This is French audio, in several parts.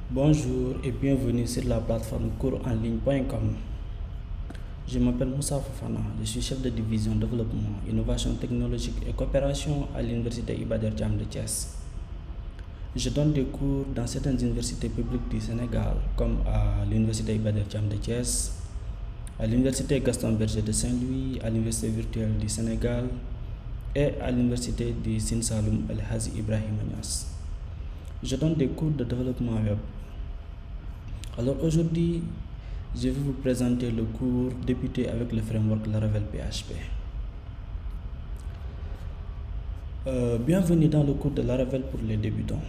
Bonjour et bienvenue sur la plateforme coursenligne.com. Je m'appelle Moussa Fofana, je suis chef de division développement, innovation technologique et coopération à l'université Iba Der Thiam de Thiès. Je donne des cours dans certaines universités publiques du Sénégal comme à l'université Iba Der Thiam de Thiès, à l'université Gaston Berger de Saint-Louis, à l'université virtuelle du Sénégal et à l'université du Sine Saloum El Hadji Ibrahima Niass. Je donne des cours de développement web. Alors aujourd'hui, je vais vous présenter le cours débuter avec le framework Laravel PHP. Bienvenue dans le cours de Laravel pour les débutants.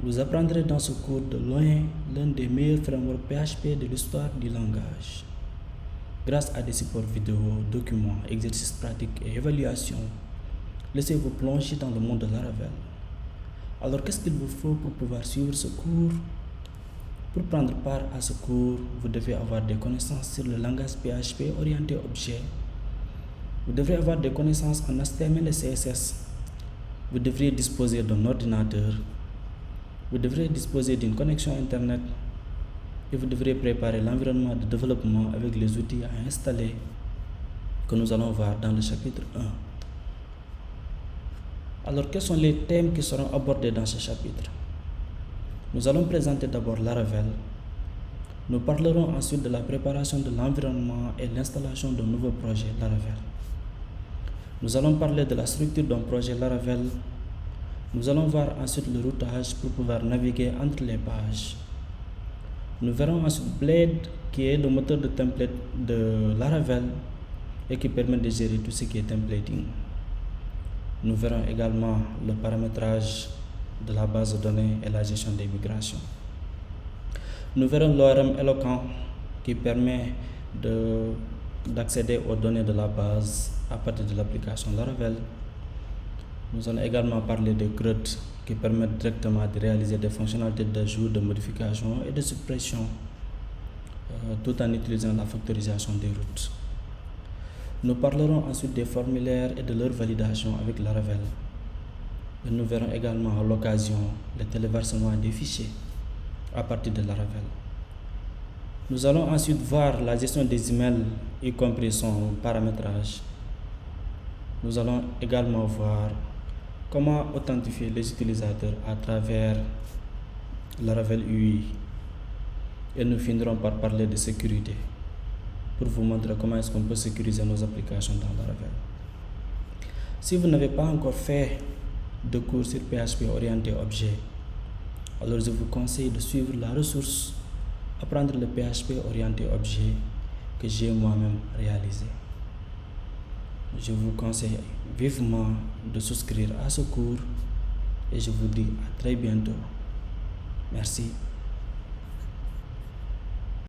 Vous apprendrez dans ce cours de loin l'un des meilleurs frameworks PHP de l'histoire du langage. Grâce à des supports vidéo, documents, exercices pratiques et évaluations, laissez-vous plonger dans le monde de Laravel. Alors qu'est-ce qu'il vous faut pour pouvoir suivre ce cours? Pour prendre part à ce cours, vous devez avoir des connaissances sur le langage PHP orienté objet. Vous devrez avoir des connaissances en HTML et CSS. Vous devriez disposer d'un ordinateur. Vous devrez disposer d'une connexion Internet. Et vous devrez préparer l'environnement de développement avec les outils à installer que nous allons voir dans le chapitre 1. Alors, quels sont les thèmes qui seront abordés dans ce chapitre? Nous allons présenter d'abord Laravel. Nous parlerons ensuite de la préparation de l'environnement et l'installation d'un nouveau projet Laravel. Nous allons parler de la structure d'un projet Laravel. Nous allons voir ensuite le routage pour pouvoir naviguer entre les pages. Nous verrons ensuite Blade, qui est le moteur de template de Laravel et qui permet de gérer tout ce qui est templating. Nous verrons également le paramétrage de la base de données et la gestion des migrations. Nous verrons l'ORM Eloquent qui permet d'accéder aux données de la base à partir de l'application Laravel. Nous allons également parler de CRUD qui permettent directement de réaliser des fonctionnalités d'ajout, de modification et de suppression tout en utilisant la factorisation des routes. Nous parlerons ensuite des formulaires et de leur validation avec Laravel. Et nous verrons également à l'occasion le téléversement des fichiers à partir de Laravel. Nous allons ensuite voir la gestion des emails, y compris son paramétrage. Nous allons également voir comment authentifier les utilisateurs à travers Laravel UI. Et nous finirons par parler de sécurité pour vous montrer comment est-ce qu'on peut sécuriser nos applications dans Laravel. Si vous n'avez pas encore fait de cours sur PHP orienté objet, alors je vous conseille de suivre la ressource Apprendre le PHP orienté objet que j'ai moi-même réalisé. Je vous conseille vivement de souscrire à ce cours et je vous dis à très bientôt. Merci.